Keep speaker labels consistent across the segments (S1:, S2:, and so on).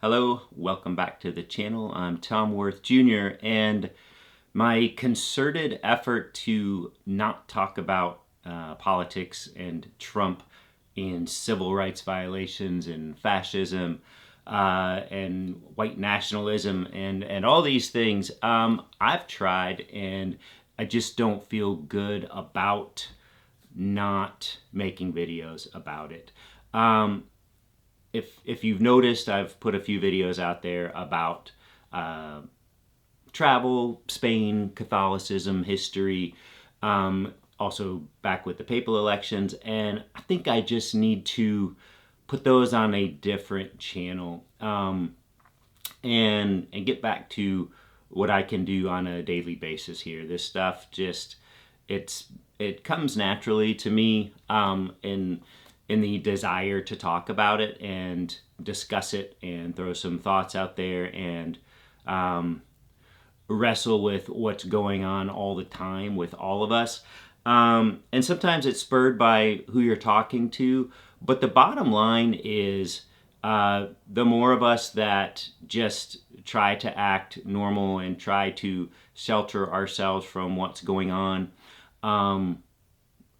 S1: Hello, welcome back to the channel. I'm Tom Worth Jr. and my concerted effort to not talk about politics and Trump and civil rights violations and fascism and white nationalism and all these things, I've tried, and I just don't feel good about not making videos about it. If you've noticed, I've put a few videos out there about travel, Spain, Catholicism, history, also back with the papal elections, and I think I just need to put those on a different channel and get back to what I can do on a daily basis here. This stuff just it comes naturally to me, in the desire to talk about it and discuss it and throw some thoughts out there and wrestle with what's going on all the time with all of us. And sometimes it's spurred by who you're talking to, but the bottom line is the more of us that just try to act normal and try to shelter ourselves from what's going on,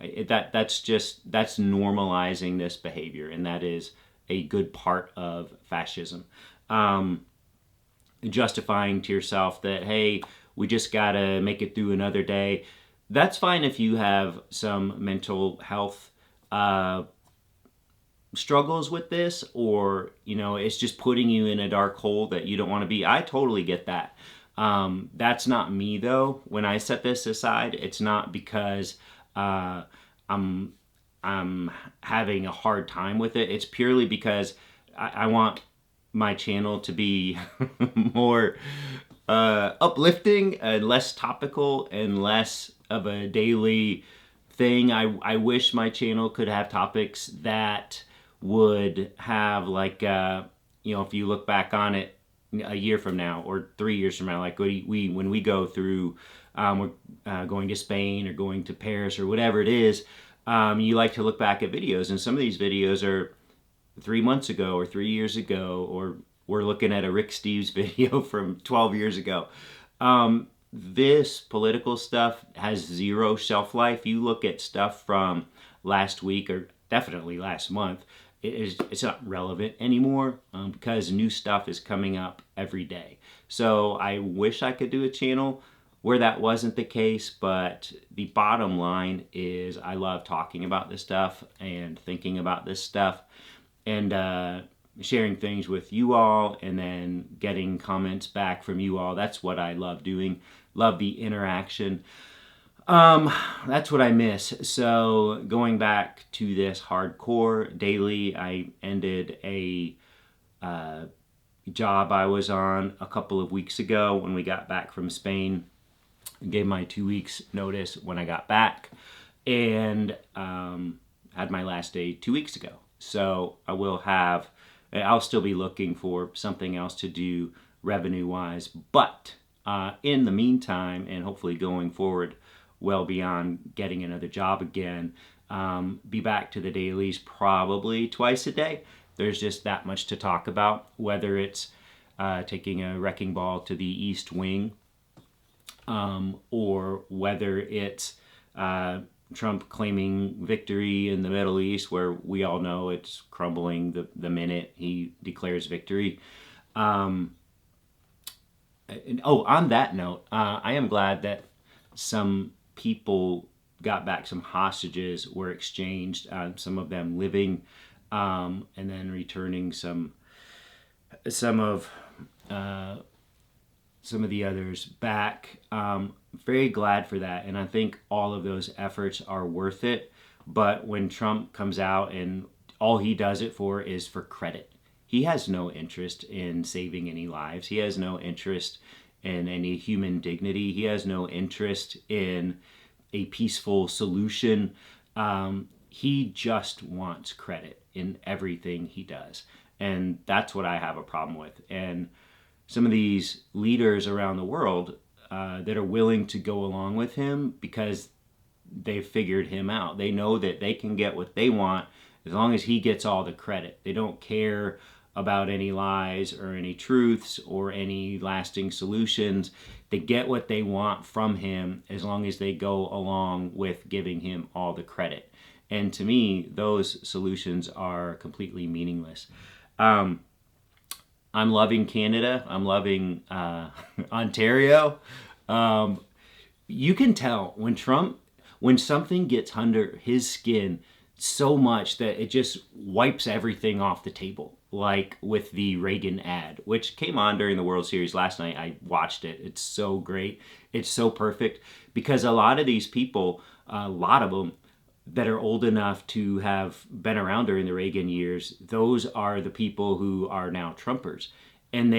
S1: that's normalizing this behavior, and that is a good part of fascism. Justifying to yourself that, hey, we just gotta make it through another day. That's fine if you have some mental health struggles with this, or it's just putting you in a dark hole that you don't want to be. I totally get that. That's not me though. When I set this aside, it's not because I'm having a hard time with it. It's purely because I want my channel to be more uplifting and less topical and less of a daily thing. I wish my channel could have topics that would have, like, if you look back on it a year from now or 3 years from now, like when we go through, we're going to Spain or going to Paris or whatever it is, you like to look back at videos, and some of these videos are 3 months ago or 3 years ago, or we're looking at a Rick Steves video from 12 years ago. This political stuff has zero shelf life. You look at stuff from last week or definitely last month, it's not relevant anymore, because new stuff is coming up every day. So I wish I could do a channel where that wasn't the case, but the bottom line is I love talking about this stuff and thinking about this stuff and sharing things with you all, and then getting comments back from you all. That's what I love doing. Love the interaction. That's what I miss. So going back to this hardcore daily, I ended a job I was on a couple of weeks ago when we got back from Spain. I gave my 2 weeks notice when I got back, and had my last day 2 weeks ago. So I'll still be looking for something else to do revenue-wise, but in the meantime, and hopefully going forward well beyond getting another job again, be back to the dailies probably twice a day. There's just that much to talk about, whether it's taking a wrecking ball to the East Wing, or whether it's Trump claiming victory in the Middle East, where we all know it's crumbling the minute he declares victory. On that note, I am glad that some people got back, some hostages were exchanged, some of them living, and then returning some of the others back. Very glad for that, and I think all of those efforts are worth it. But when Trump comes out and all he does it for is for credit, he has no interest in saving any lives. He has no interest in any human dignity. He has no interest in a peaceful solution. He just wants credit in everything he does, and that's what I have a problem with. And some of these leaders around the world that are willing to go along with him because they've figured him out. They know that they can get what they want as long as he gets all the credit. They don't care about any lies or any truths or any lasting solutions. They get what they want from him as long as they go along with giving him all the credit. And to me, those solutions are completely meaningless. I'm loving Canada. I'm loving Ontario. You can tell when something gets under his skin so much that it just wipes everything off the table. Like with the Reagan ad, which came on during the World Series last night. I watched it. It's so great. It's so perfect because a lot of these people, a lot of them that are old enough to have been around during the Reagan years, those are the people who are now Trumpers. And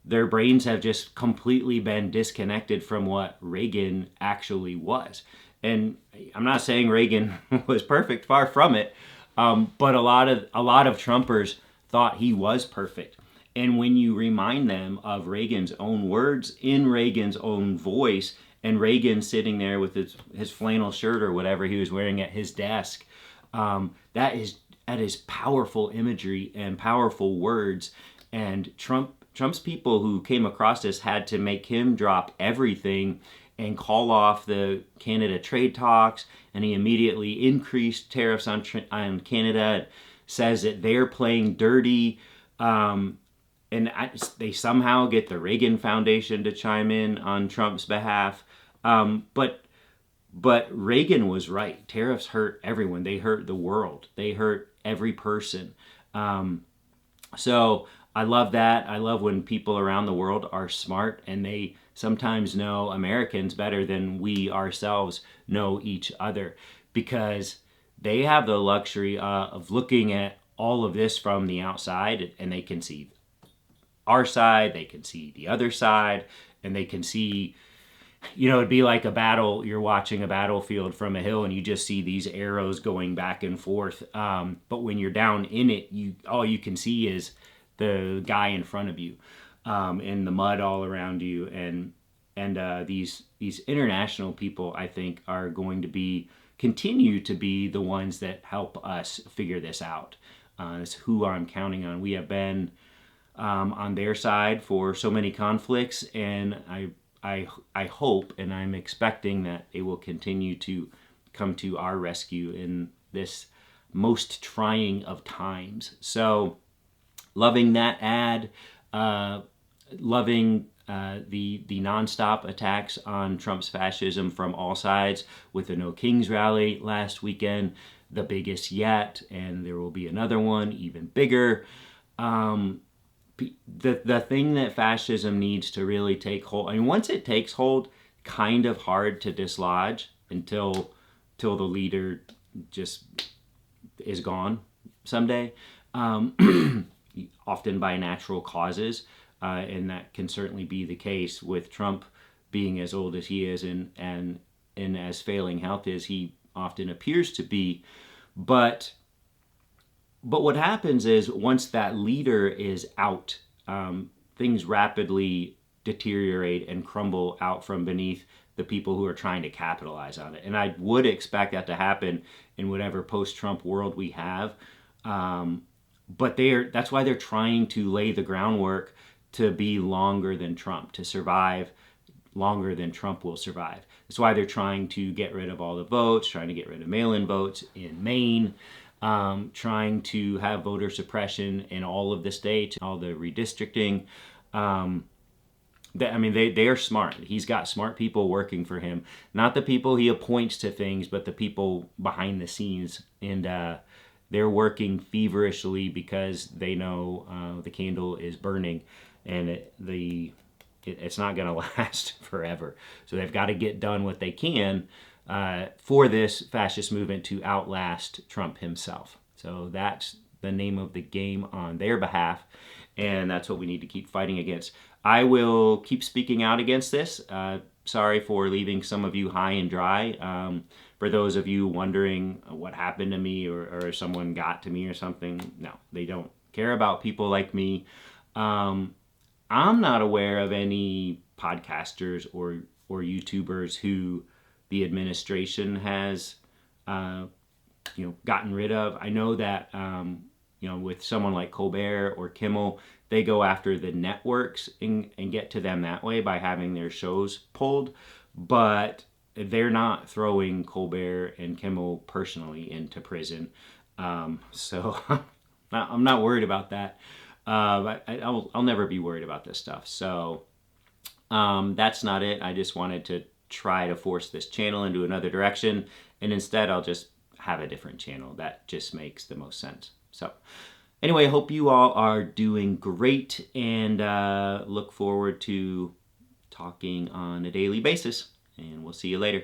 S1: their brains have just completely been disconnected from what Reagan actually was. And I'm not saying Reagan was perfect, far from it, but a lot of Trumpers thought he was perfect. And when you remind them of Reagan's own words in Reagan's own voice, and Reagan sitting there with his flannel shirt or whatever he was wearing at his desk, that is powerful imagery and powerful words. And Trump's people who came across this had to make him drop everything and call off the Canada trade talks, and he immediately increased tariffs on Canada. Says that they're playing dirty, and they somehow get the Reagan Foundation to chime in on Trump's behalf. But Reagan was right. Tariffs hurt everyone. They hurt the world. They hurt every person. So I love that. I love when people around the world are smart and they sometimes know Americans better than we ourselves know each other, because they have the luxury of looking at all of this from the outside, and they can see our side, they can see the other side, and they can see, it'd be like a battle. You're watching a battlefield from a hill and you just see these arrows going back and forth. But when you're down in it, all you can see is the guy in front of you, and the mud all around you. And these international people, I think, are going to continue to be the ones that help us figure this out. It's who I'm counting on. We have been on their side for so many conflicts, and I hope and I'm expecting that they will continue to come to our rescue in this most trying of times. So, loving that ad, loving the nonstop attacks on Trump's fascism from all sides, with the No Kings rally last weekend, the biggest yet, and there will be another one even bigger. The thing that fascism needs to really take hold, once it takes hold, kind of hard to dislodge until the leader just is gone someday, often by natural causes. And that can certainly be the case with Trump being as old as he is and as failing health as he often appears to be. But what happens is once that leader is out, things rapidly deteriorate and crumble out from beneath the people who are trying to capitalize on it. And I would expect that to happen in whatever post-Trump world we have. But that's why they're trying to lay the groundwork to be longer than Trump, to survive longer than Trump will survive. That's why they're trying to get rid of all the votes, trying to get rid of mail-in votes in Maine, trying to have voter suppression in all of the states, all the redistricting. They are smart. He's got smart people working for him, not the people he appoints to things, but the people behind the scenes. And they're working feverishly because they know the candle is burning, and it's not going to last forever. So they've got to get done what they can for this fascist movement to outlast Trump himself. So that's the name of the game on their behalf, and that's what we need to keep fighting against. I will keep speaking out against this. Sorry for leaving some of you high and dry. For those of you wondering what happened to me or someone got to me or something, no, they don't care about people like me. I'm not aware of any podcasters or YouTubers who the administration has gotten rid of. I know that you know, with someone like Colbert or Kimmel, they go after the networks and get to them that way by having their shows pulled. But they're not throwing Colbert and Kimmel personally into prison. So I'm not worried about that. I'll never be worried about this stuff. So that's not it. I just wanted to try to force this channel into another direction, and instead I'll just have a different channel. That just makes the most sense. So anyway, I hope you all are doing great, and look forward to talking on a daily basis, and we'll see you later.